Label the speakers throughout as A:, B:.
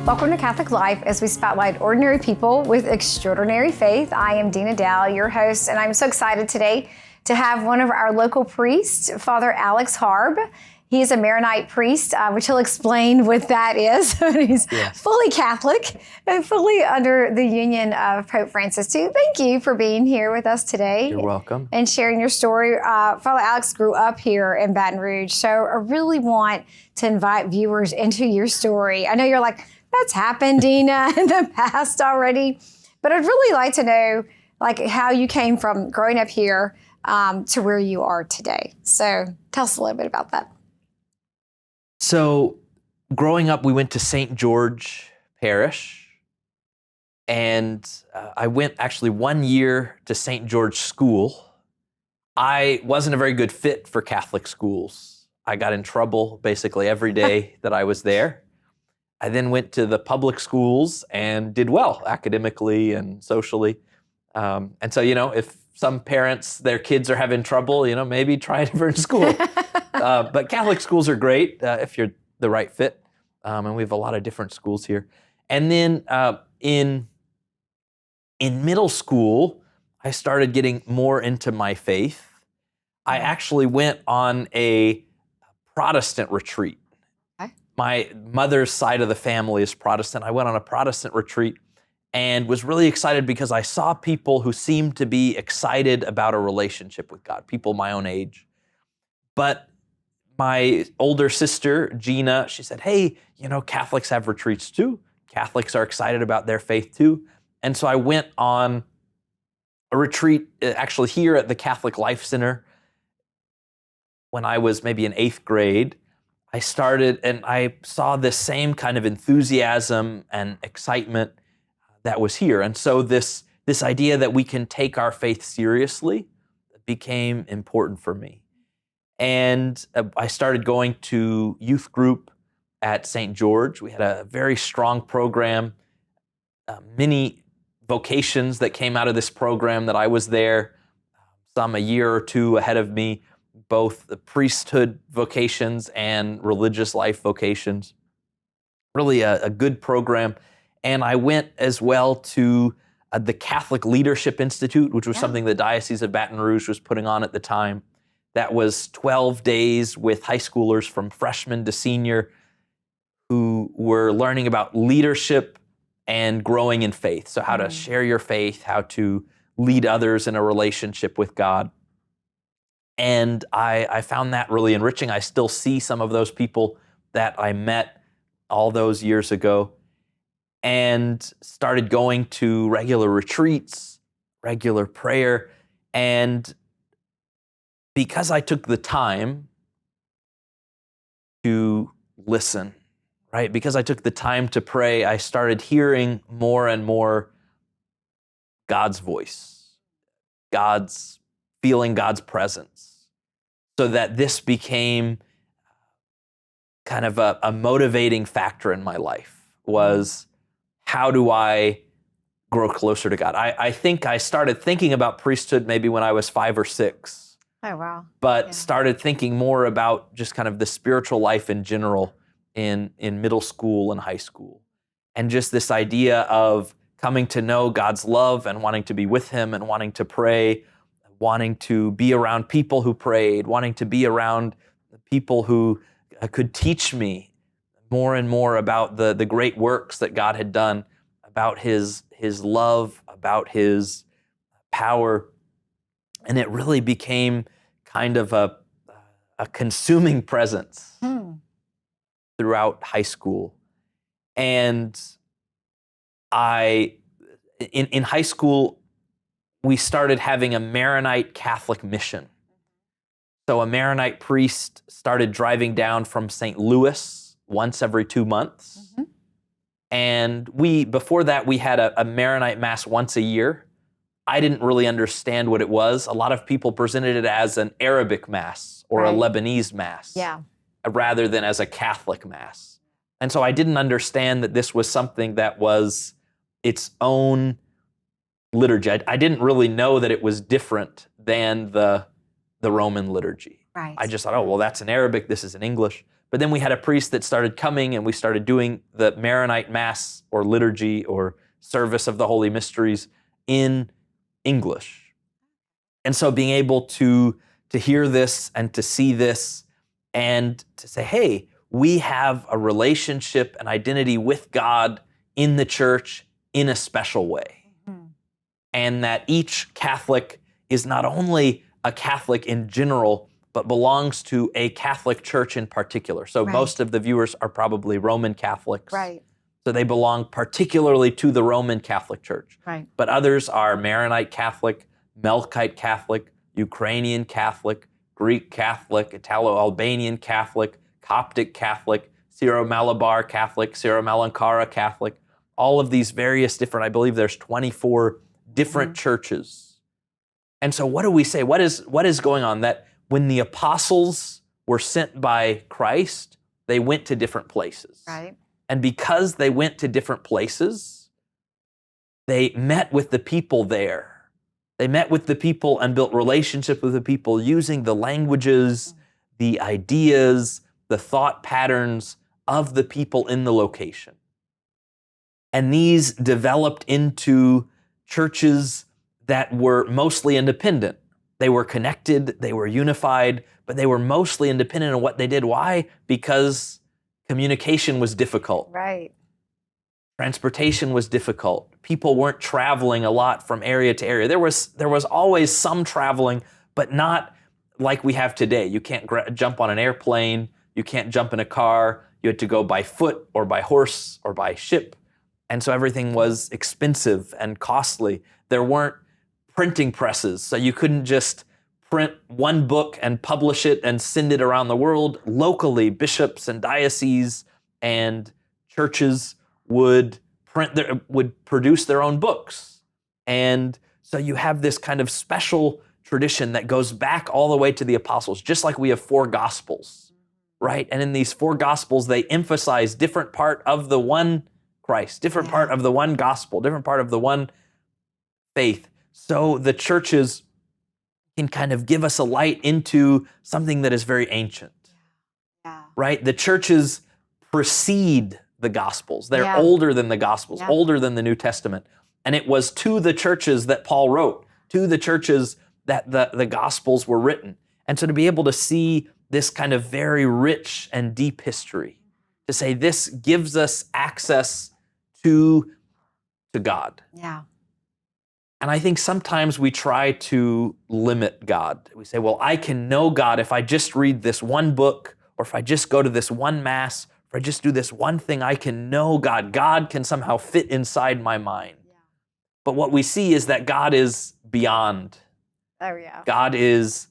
A: Welcome to Catholic Life as we spotlight ordinary people with extraordinary faith. I am Dina Dow, your host, and I'm so excited today to have one of our local priests, Father Alex Harb. He is a Maronite priest, which he'll explain what that is. He's fully Catholic and fully under the union of Pope Francis too. Thank you for being here with us today.
B: You're welcome.
A: And sharing your story. Father Alex grew up here in Baton Rouge, so I really want to invite viewers into your story. I know you're like, that's happened, Dina, in the past already, but I'd really like to know how you came from growing up here to where you are today. So tell us a little bit about that.
B: So growing up, we went to St. George Parish, and I went actually 1 year to St. George School. I wasn't a very good fit for Catholic schools. I got in trouble basically every day that I was there. I then went to the public schools and did well academically and socially. And so, if some parents, their kids are having trouble, maybe try a different school. But Catholic schools are great if you're the right fit. And we have a lot of different schools here. And then in middle school, I started getting more into my faith. I actually went on a Protestant retreat. My mother's side of the family is Protestant. I went on a Protestant retreat and was really excited because I saw people who seemed to be excited about a relationship with God, people my own age. But my older sister, Gina, she said, hey, Catholics have retreats too. Catholics are excited about their faith too. And so I went on a retreat actually here at the Catholic Life Center when I was maybe in 8th grade. I started and I saw this same kind of enthusiasm and excitement that was here. And so this idea that we can take our faith seriously became important for me. And I started going to youth group at St. George. We had a very strong program, many vocations that came out of this program that I was there, some a year or two ahead of me, both the priesthood vocations and religious life vocations. Really a good program. And I went as well to the Catholic Leadership Institute, which was something the Diocese of Baton Rouge was putting on at the time. That was 12 days with high schoolers from freshman to senior who were learning about leadership and growing in faith. So how to share your faith, how to lead others in a relationship with God. And I found that really enriching. I still see some of those people that I met all those years ago and started going to regular retreats, regular prayer. And because I took the time to listen, right? Because I took the time to pray, I started hearing more and more God's voice, feeling God's presence, so that this became kind of a motivating factor in my life was, how do I grow closer to God? I think I started thinking about priesthood maybe when I was 5 or 6.
A: Oh, wow.
B: But started thinking more about just kind of the spiritual life in general in middle school and high school. And just this idea of coming to know God's love and wanting to be with Him and wanting to pray, wanting to be around people who prayed, wanting to be around people who could teach me more and more about the great works that God had done, about His love, about His power. And it really became kind of a consuming presence throughout high school. And in high school, we started having a Maronite Catholic mission. So a Maronite priest started driving down from St. Louis once every 2 months. And before that, we had a Maronite Mass once a year. I didn't really understand what it was. A lot of people presented it as an Arabic Mass or a Lebanese Mass rather than as a Catholic Mass. And so I didn't understand that this was something that was its own liturgy. I didn't really know that it was different than the Roman liturgy.
A: Right.
B: I just thought, oh, well, that's in Arabic, this is in English. But then we had a priest that started coming, and we started doing the Maronite Mass or liturgy or service of the Holy Mysteries in English. And so being able to hear this and to see this and to say, hey, we have a relationship and identity with God in the church in a special way. Mm-hmm. And that each Catholic is not only a Catholic in general, but belongs to a Catholic church in particular. So most of the viewers are probably Roman Catholics.
A: Right.
B: So they belong particularly to the Roman Catholic Church.
A: Right.
B: But others are Maronite Catholic, Melkite Catholic, Ukrainian Catholic, Greek Catholic, Italo-Albanian Catholic, Coptic Catholic, Syro-Malabar Catholic, Syro-Malankara Catholic, all of these various different, I believe there's 24 different churches. And so what do we say? What is going on? That when the apostles were sent by Christ, they went to different places.
A: Right.
B: And because they went to different places, they met with the people there. They met with the people and built relationships with the people using the languages, the ideas, the thought patterns of the people in the location. And these developed into churches that were mostly independent. They were connected, they were unified, but they were mostly independent in what they did. Why? Because communication was difficult.
A: Right.
B: Transportation was difficult. People weren't traveling a lot from area to area. There was always some traveling, but not like we have today. You can't jump on an airplane. You can't jump in a car. You had to go by foot or by horse or by ship. And so everything was expensive and costly. There weren't printing presses, so you couldn't just print one book and publish it and send it around the world. Locally, bishops and dioceses and churches would produce their own books. And so you have this kind of special tradition that goes back all the way to the apostles, just like we have 4 gospels, right? And in these 4 gospels, they emphasize different part of the one Christ, different part of the one gospel, different part of the one faith. So the churches can kind of give us a light into something that is very ancient, right? The churches precede the Gospels. They're older than the Gospels, older than the New Testament. And it was to the churches that Paul wrote, to the churches that the Gospels were written. And so to be able to see this kind of very rich and deep history, to say this gives us access to God.
A: Yeah.
B: And I think sometimes we try to limit God. We say, well, I can know God if I just read this one book, or if I just go to this one mass, if I just do this one thing, I can know God. God can somehow fit inside my mind. Yeah. But what we see is that God is beyond.
A: Oh, yeah.
B: God is,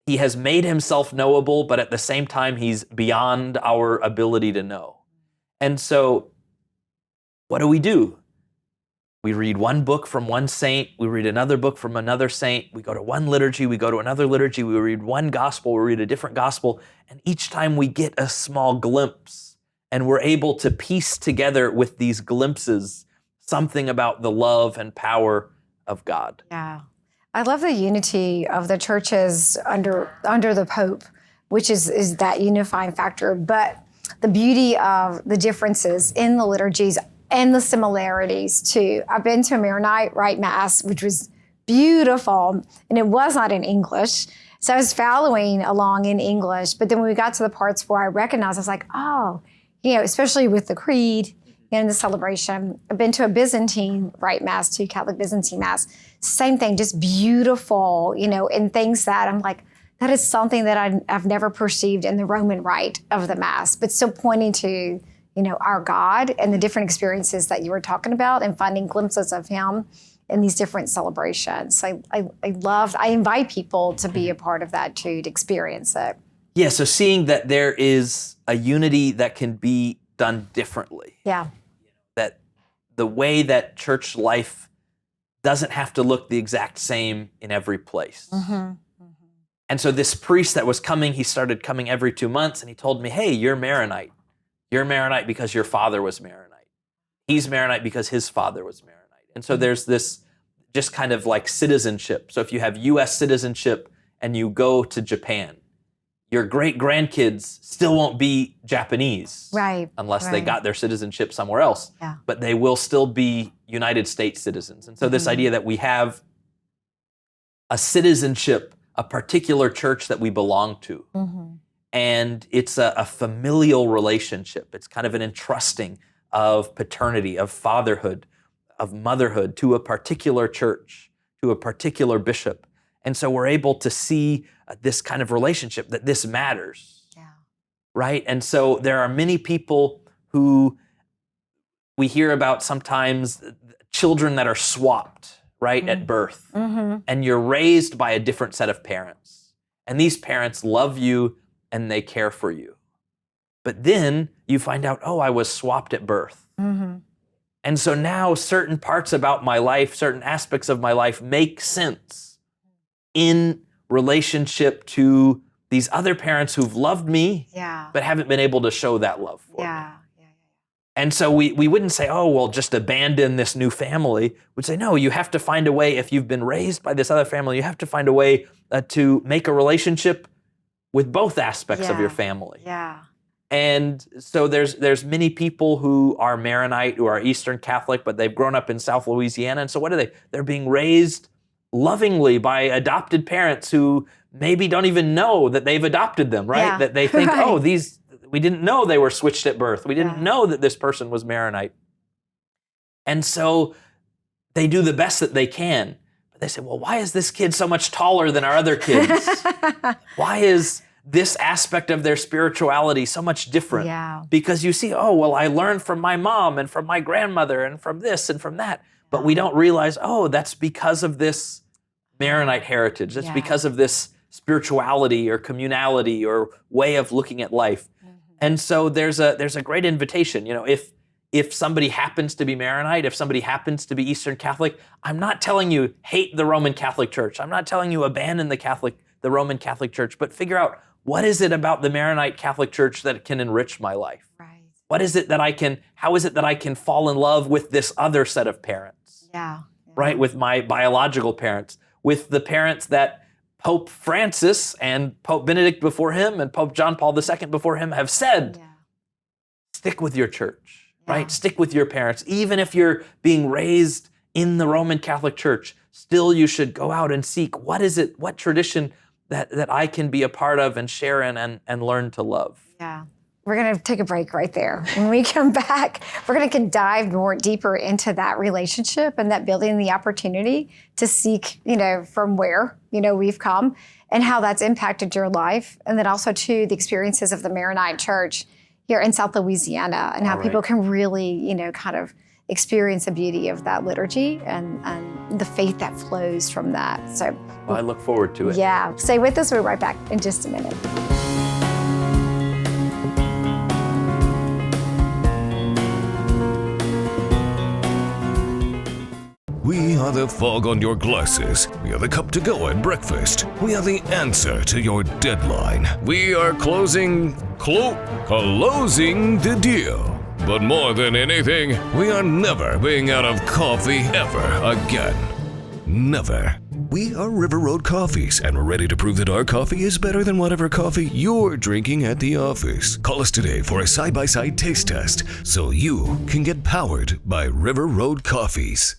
B: he has made himself knowable, but at the same time, he's beyond our ability to know. And so what do? We read one book from one saint, we read another book from another saint, we go to one liturgy, we go to another liturgy, we read one gospel, we read a different gospel, and each time we get a small glimpse, and we're able to piece together with these glimpses something about the love and power of God.
A: Yeah. I love the unity of the churches under the Pope, which is that unifying factor, but the beauty of the differences in the liturgies and the similarities too. I've been to a Maronite Rite Mass, which was beautiful, and it was not in English. So I was following along in English, but then when we got to the parts where I recognized, I was like, oh, especially with the creed and the celebration. I've been to a Byzantine Rite Mass too, Catholic Byzantine Mass. Same thing, just beautiful, and things that I'm like, that is something that I've never perceived in the Roman Rite of the Mass, but still pointing to our God and the different experiences that you were talking about and finding glimpses of him in these different celebrations. I invite people to be a part of that too, to experience it.
B: Yeah, so seeing that there is a unity that can be done differently.
A: Yeah.
B: That the way that church life doesn't have to look the exact same in every place. Mm-hmm. Mm-hmm. And so this priest that was coming, he started coming every 2 months, and he told me, hey, you're Maronite. You're Maronite because your father was Maronite. He's Maronite because his father was Maronite. And so there's this just kind of like citizenship. So if you have U.S. citizenship and you go to Japan, your great-grandkids still won't be Japanese.
A: Right.
B: Unless they
A: right.
B: got their citizenship somewhere else.
A: Yeah.
B: But they will still be United States citizens. And so this idea that we have a citizenship, a particular church that we belong to. And it's a familial relationship. It's kind of an entrusting of paternity, of fatherhood, of motherhood to a particular church, to a particular bishop. And so we're able to see this kind of relationship, that this matters, right? And so there are many people who we hear about sometimes, children that are swapped, right, at birth. And you're raised by a different set of parents. And these parents love you and they care for you. But then you find out, oh, I was swapped at birth. And so now certain parts about my life, certain aspects of my life make sense in relationship to these other parents who've loved me, but haven't been able to show that love for me. And so we wouldn't say, oh, well, just abandon this new family. We'd say, no, you have to find a way, if you've been raised by this other family, you have to find a way to make a relationship with both aspects of your family. And so there's many people who are Maronite, who are Eastern Catholic, but they've grown up in South Louisiana. And so what are they? They're being raised lovingly by adopted parents who maybe don't even know that they've adopted them, right? That they think, oh, we didn't know they were switched at birth. We didn't know that this person was Maronite. And so they do the best that they can. But they say, well, why is this kid so much taller than our other kids? Why is this aspect of their spirituality so much different? Because you see, oh, well, I learned from my mom and from my grandmother and from this and from that. But we don't realize, oh, that's because of this Maronite heritage. That's because of this spirituality or communality or way of looking at life. And so there's a great invitation. You know, if somebody happens to be Maronite, if somebody happens to be Eastern Catholic, I'm not telling you hate the Roman Catholic Church. I'm not telling you abandon the Roman Catholic Church, but figure out, what is it about the Maronite Catholic Church that can enrich my life? What is it that how is it that I can fall in love with this other set of parents? Right, with my biological parents, with the parents that Pope Francis and Pope Benedict before him and Pope John Paul II before him have said, stick with your church, right? Stick with your parents. Even if you're being raised in the Roman Catholic Church, still you should go out and seek, what tradition that I can be a part of and share in and learn to love.
A: We're going to take a break right there. When we come back, we're going to dive more deeper into that relationship and that building the opportunity to seek, from where, we've come and how that's impacted your life. And then also, too, the experiences of the Maronite Church here in South Louisiana and how people can really, kind of experience the beauty of that liturgy and the faith that flows from that. So
B: I look forward to it.
A: Yeah. Stay with us. We'll be right back in just a minute.
C: We are the fog on your glasses. We are the cup to go at breakfast. We are the answer to your deadline. We are closing the deal. But more than anything, we are never being out of coffee ever again. Never. We are River Road Coffees, and we're ready to prove that our coffee is better than whatever coffee you're drinking at the office. Call us today for a side-by-side taste test so you can get powered by River Road Coffees.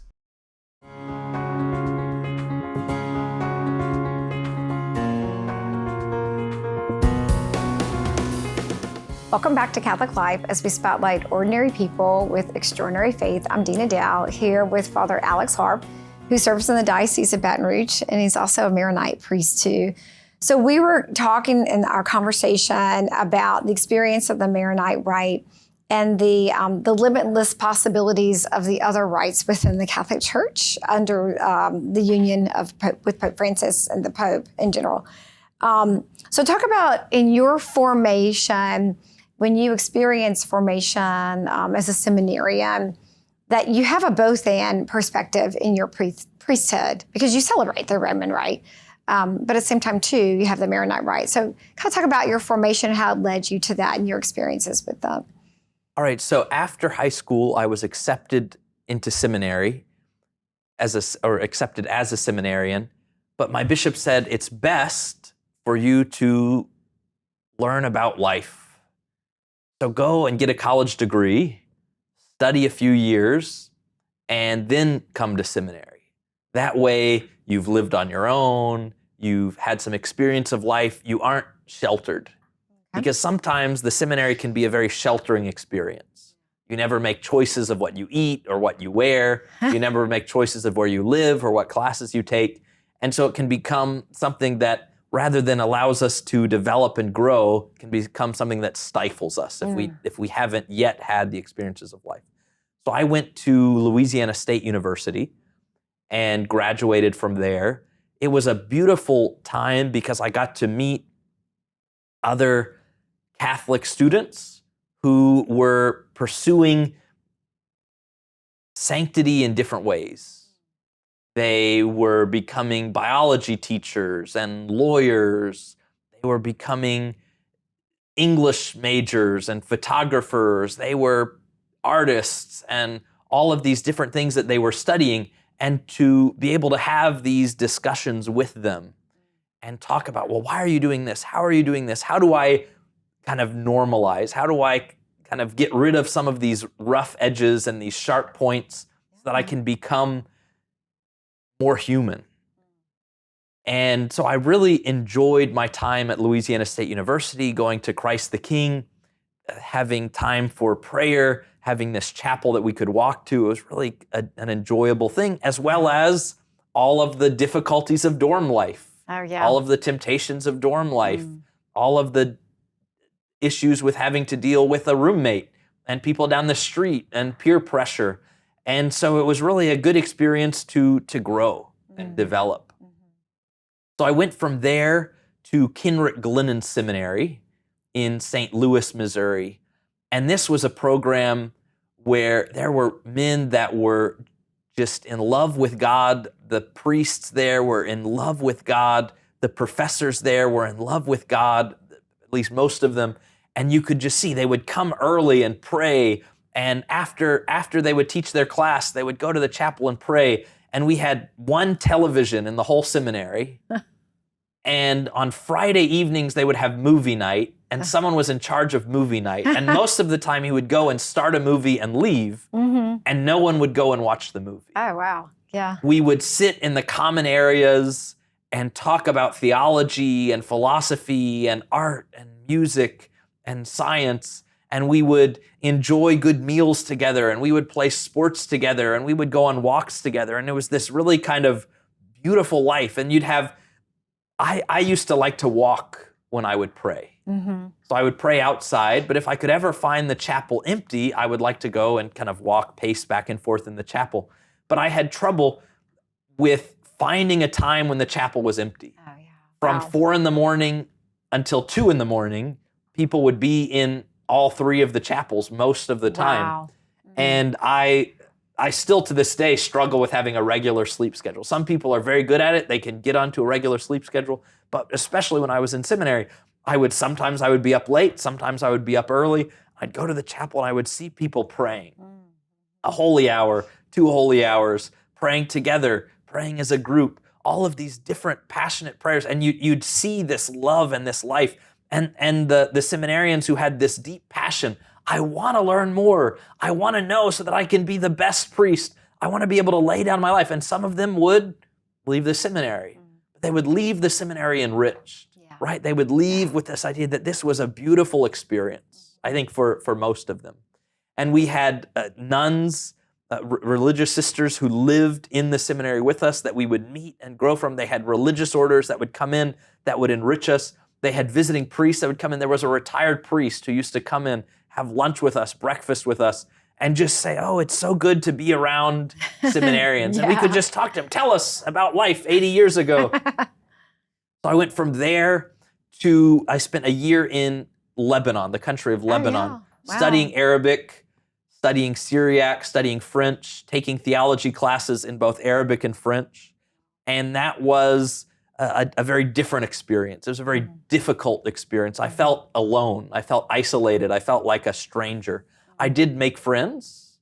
A: Welcome back to Catholic Life as we spotlight ordinary people with extraordinary faith. I'm Dina Dow here with Father Alex Harb, who serves in the Diocese of Baton Rouge, and he's also a Maronite priest too. So we were talking in our conversation about the experience of the Maronite rite and the limitless possibilities of the other rites within the Catholic Church under the union with Pope Francis and the Pope in general. So talk about in your formation, when you experience formation as a seminarian, that you have a both-and perspective in your priesthood because you celebrate the Roman rite. But at the same time, too, you have the Maronite rite. So kind of talk about your formation, how it led you to that and your experiences with that.
B: All right, so after high school, I was accepted into seminary accepted as a seminarian, but my bishop said it's best for you to learn about life. So go and get a college degree, study a few years, and then come to seminary. That way you've lived on your own, you've had some experience of life, you aren't sheltered. Because sometimes the seminary can be a very sheltering experience. You never make choices of what you eat or what you wear. You never make choices of where you live or what classes you take. And so it can become something that, rather than allows us to develop and grow, can become something that stifles us if we haven't yet had the experiences of life. So I went to Louisiana State University and graduated from there. It was a beautiful time because I got to meet other Catholic students who were pursuing sanctity in different ways. They were becoming biology teachers and lawyers. They were becoming English majors and photographers. They were artists and all of these different things that they were studying. And to be able to have these discussions with them and talk about, well, why are you doing this? How are you doing this? How do I kind of normalize? How do I kind of get rid of some of these rough edges and these sharp points so that I can become more human? And so I really enjoyed my time at Louisiana State University, going to Christ the King, having time for prayer, having this chapel that we could walk to. It was really an enjoyable thing, as well as all of the difficulties of dorm life, all of the temptations of dorm life, all of the issues with having to deal with a roommate and people down the street and peer pressure. And so it was really a good experience to grow and develop. So I went from there to Kenrick Glennon Seminary in St. Louis, Missouri. And this was a program where there were men that were just in love with God. The priests there were in love with God. The professors there were in love with God, at least most of them. And you could just see they would come early and pray. And after they would teach their class, they would go to the chapel and pray. And we had one television in the whole seminary. And on Friday evenings, they would have movie night. And someone was in charge of movie night. And most of the time, he would go and start a movie and leave. And no one would go and watch the movie.
A: Oh, wow. Yeah.
B: We would sit in the common areas and talk about theology and philosophy and art and music and science, and we would enjoy good meals together, and we would play sports together, and we would go on walks together, and it was this really kind of beautiful life. And you'd have, I used to like to walk when I would pray. So I would pray outside, but if I could ever find the chapel empty, I would like to go and kind of pace back and forth in the chapel. But I had trouble with finding a time when the chapel was empty.
A: Oh, yeah.
B: From 4 a.m. until 2 a.m, people would be in all 3 of the chapels most of the time.
A: Wow.
B: And I still to this day struggle with having a regular sleep schedule. Some people are very good at it. They can get onto a regular sleep schedule. But especially when I was in seminary, sometimes I would be up late. Sometimes I would be up early. I'd go to the chapel and I would see people praying. A holy hour, 2 holy hours, praying together, praying as a group, all of these different passionate prayers. And you'd see this love and this life. And the seminarians who had this deep passion, I want to learn more. I want to know so that I can be the best priest. I want to be able to lay down my life. And some of them would leave the seminary. But they would leave the seminary enriched, right? They would leave with this idea that this was a beautiful experience, I think, for most of them. And we had nuns, religious sisters who lived in the seminary with us that we would meet and grow from. They had religious orders that would come in that would enrich us. They had visiting priests that would come in. There was a retired priest who used to come in, have lunch with us, breakfast with us, and just say, oh, it's so good to be around seminarians. And we could just talk to them. Tell us about life 80 years ago. So I went from there to, I spent a year in Lebanon, the country of Lebanon, studying Arabic, studying Syriac, studying French, taking theology classes in both Arabic and French. And that was a very different experience. It was a very difficult experience. I felt alone. I felt isolated. I felt like a stranger. I did make friends,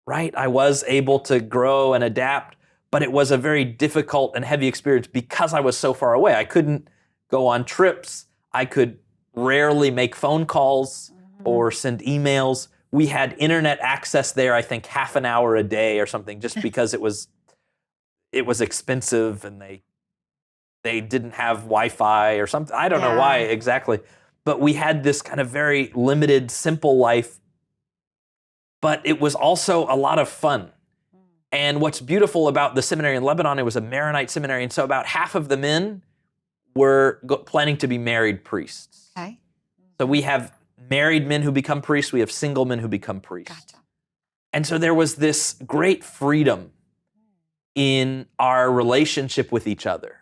B: right? I was able to grow and adapt, but it was a very difficult and heavy experience because I was so far away. I couldn't go on trips. I could rarely make phone calls or send emails. We had internet access there, I think, half an hour a day or something, just because it was expensive and they didn't have Wi-Fi or something. I don't know why exactly. But we had this kind of very limited, simple life. But it was also a lot of fun. And what's beautiful about the seminary in Lebanon, it was a Maronite seminary, and so about half of the men were planning to be married priests.
A: Okay.
B: So we have married men who become priests, we have single men who become priests.
A: Gotcha.
B: And so there was this great freedom in our relationship with each other,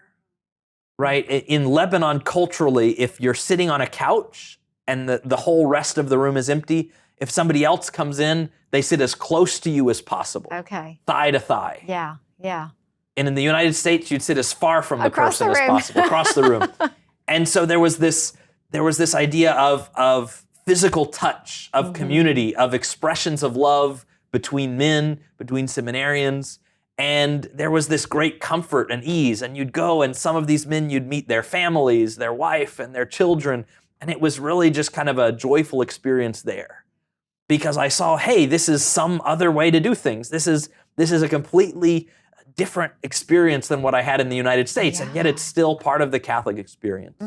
B: right? In Lebanon, culturally, if you're sitting on a couch and the whole rest of the room is empty, if somebody else comes in, they sit as close to you as possible.
A: Okay.
B: Thigh to thigh.
A: Yeah, yeah.
B: And in the United States, you'd sit as far from the
A: Across
B: person
A: the
B: as
A: room.
B: possible, across the room. And so there was this idea of physical touch, of community, of expressions of love between men, between seminarians. And there was this great comfort and ease. And you'd go, and some of these men, you'd meet their families, their wife and their children. And it was really just kind of a joyful experience there. Because I saw, hey, this is some other way to do things. This is a completely different experience than what I had in the United States, and yet it's still part of the Catholic experience.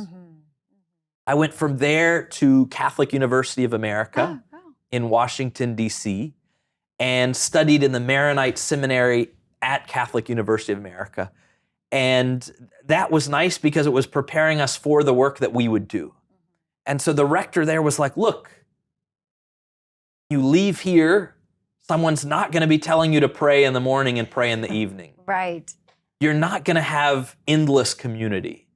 B: I went from there to Catholic University of America in Washington, D.C., and studied in the Maronite Seminary at Catholic University of America. And that was nice because it was preparing us for the work that we would do. And so the rector there was like, look, you leave here, someone's not going to be telling you to pray in the morning and pray in the evening.
A: Right.
B: You're not going to have endless community.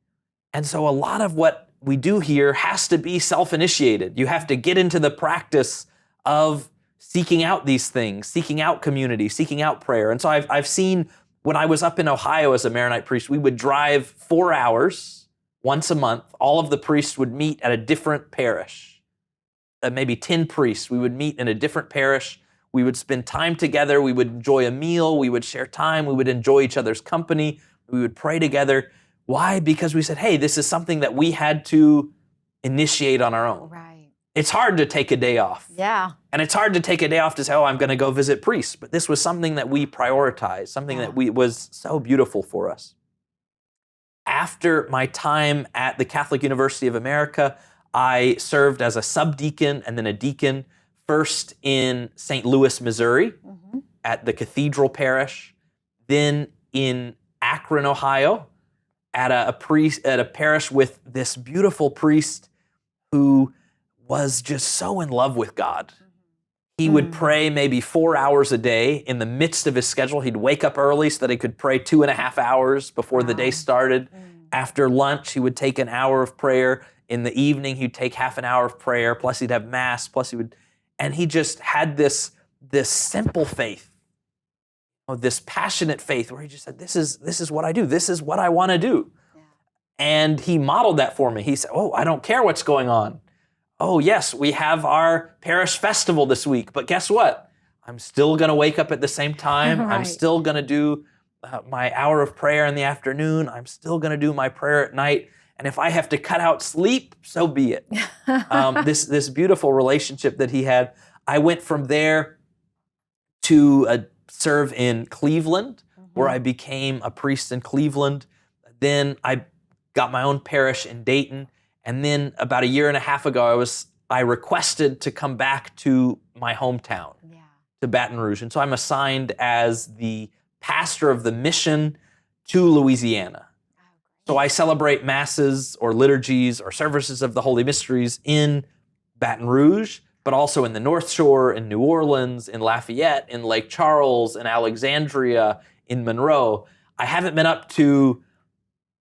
B: And so a lot of what we do here has to be self-initiated. You have to get into the practice of seeking out these things, seeking out community, seeking out prayer. And so I've seen, when I was up in Ohio as a Maronite priest, we would drive 4 hours once a month. All of the priests would meet at a different parish. Maybe 10 priests. We would meet in a different parish. We would spend time together. We would enjoy a meal. We would share time. We would enjoy each other's company. We would pray together. Why? Because we said, hey, this is something that we had to initiate on our own.
A: Right.
B: It's hard to take a day off.
A: Yeah.
B: And it's hard to take a day off to say, oh, I'm going to go visit priests. But this was something that we prioritized, something that was so beautiful for us. After my time at the Catholic University of America, I served as a subdeacon and then a deacon, first in St. Louis, Missouri, at the Cathedral Parish, then in Akron, Ohio, at a parish with this beautiful priest who was just so in love with God. He would pray maybe 4 hours a day in the midst of his schedule. He'd wake up early so that he could pray 2.5 hours before the day started. After lunch, he would take an hour of prayer. In the evening, he'd take half an hour of prayer, plus he'd have mass, and he just had this simple faith, this passionate faith where he just said, this is what I do. This is what I want to do. Yeah. And he modeled that for me. He said, oh, I don't care what's going on. Oh, yes, we have our parish festival this week, but guess what? I'm still going to wake up at the same time. Right. I'm still going to do my hour of prayer in the afternoon. I'm still going to do my prayer at night. And if I have to cut out sleep, so be it. This beautiful relationship that he had. I went from there to serve in Cleveland, where I became a priest in Cleveland. Then I got my own parish in Dayton. And then about 1.5 years ago, I requested to come back to my hometown, to Baton Rouge. And so I'm assigned as the pastor of the mission to Louisiana. So I celebrate masses or liturgies or services of the Holy Mysteries in Baton Rouge, but also in the North Shore, in New Orleans, in Lafayette, in Lake Charles, in Alexandria, in Monroe. I haven't been up to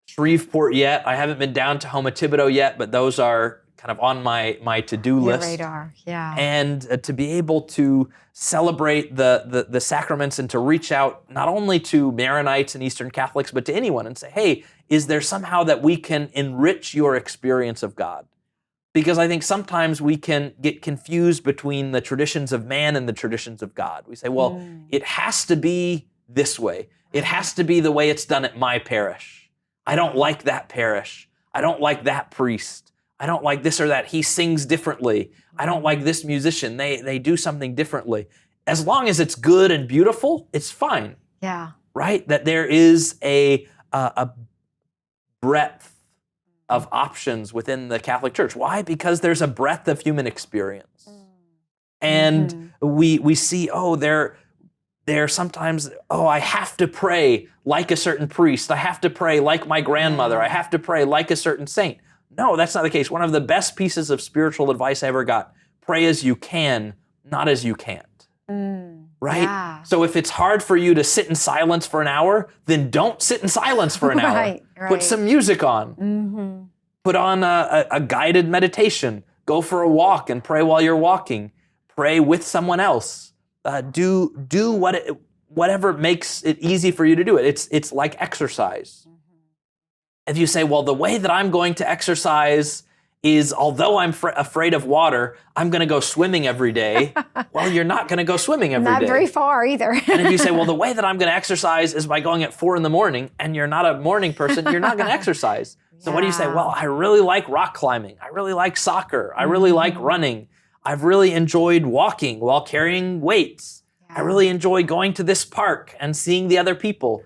B: Shreveport yet. I haven't been down to Houma Thibodeau yet, but those are kind of on my to-do list.
A: Your radar, yeah.
B: And to be able to celebrate the sacraments and to reach out not only to Maronites and Eastern Catholics, but to anyone and say, hey, is there somehow that we can enrich your experience of God? Because I think sometimes we can get confused between the traditions of man and the traditions of God. We say, well, it has to be this way. It has to be the way it's done at my parish. I don't like that parish. I don't like that priest. I don't like this or that. He sings differently. I don't like this musician. They do something differently. As long as it's good and beautiful, it's fine.
A: Yeah.
B: Right? That there is a breadth of options within the Catholic Church. Why? Because there's a breadth of human experience. And we see, they're sometimes, I have to pray like a certain priest. I have to pray like my grandmother. I have to pray like a certain saint. No, that's not the case. One of the best pieces of spiritual advice I ever got, pray as you can, not as you can't. Right?
A: Yeah.
B: So if it's hard for you to sit in silence for an hour, then don't sit in silence for an hour.
A: Right.
B: Put some music on. Put on a guided meditation. Go for a walk and pray while you're walking. Pray with someone else. Do whatever makes it easy for you to do it. It's like exercise. If you say, well, the way that I'm going to exercise is, although I'm afraid of water, I'm going to go swimming every day. Well, you're not going to go swimming every day.
A: Not very far either.
B: And if you say, well, the way that I'm going to exercise is by going at 4 a.m, and you're not a morning person, you're not going to exercise. So what do you say? Well, I really like rock climbing. I really like soccer. I really like running. I've really enjoyed walking while carrying weights. I really enjoy going to this park and seeing the other people.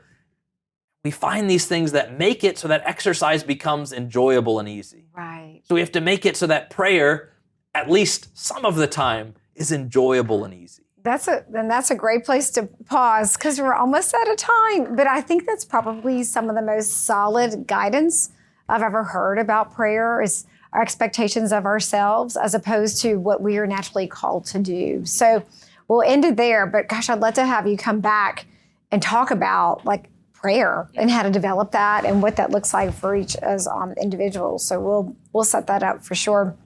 B: We find these things that make it so that exercise becomes enjoyable and easy.
A: Right.
B: So we have to make it so that prayer, at least some of the time, is enjoyable and easy.
A: That's a great place to pause because we're almost out of time. But I think that's probably some of the most solid guidance I've ever heard about prayer is our expectations of ourselves as opposed to what we are naturally called to do. So we'll end it there. But gosh, I'd love to have you come back and talk about prayer and how to develop that and what that looks like for each as individuals. So we'll set that up for sure.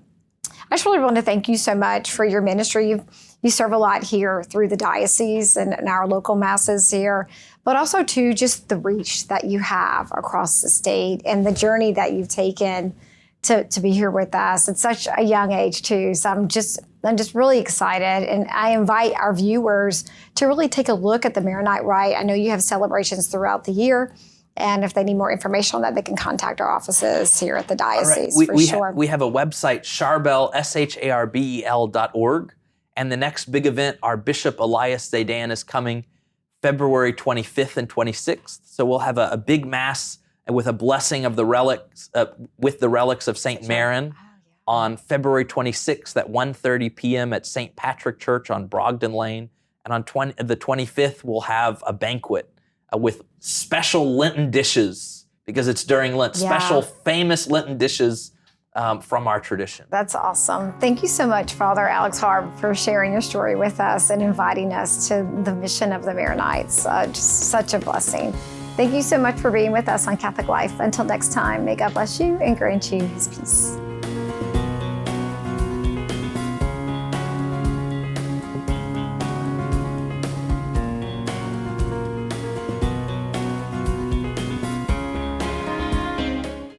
A: I just really want to thank you so much for your ministry. You serve a lot here through the diocese and our local masses here, but also to just the reach that you have across the state and the journey that you've taken to be here with us at such a young age too. So I'm just really excited, and I invite our viewers to really take a look at the Maronite Rite. I know you have celebrations throughout the year, and if they need more information on that, they can contact our offices here at the diocese for sure.
B: We have a website, Sharbel, SHARBEL.org, and the next big event, our Bishop Elias Zaydan is coming February 25th and 26th. So we'll have a big mass with a blessing of the relics, with the relics of St. Maron on February 26th at 1:30 p.m. at St. Patrick Church on Brogden Lane. And on the 25th, we'll have a banquet with special Lenten dishes because it's during Lent, special famous Lenten dishes from our tradition.
A: That's awesome. Thank you so much, Father Alex Harb, for sharing your story with us and inviting us to the mission of the Maronites. Just such a blessing. Thank you so much for being with us on Catholic Life. Until next time, may God bless you and grant you his peace.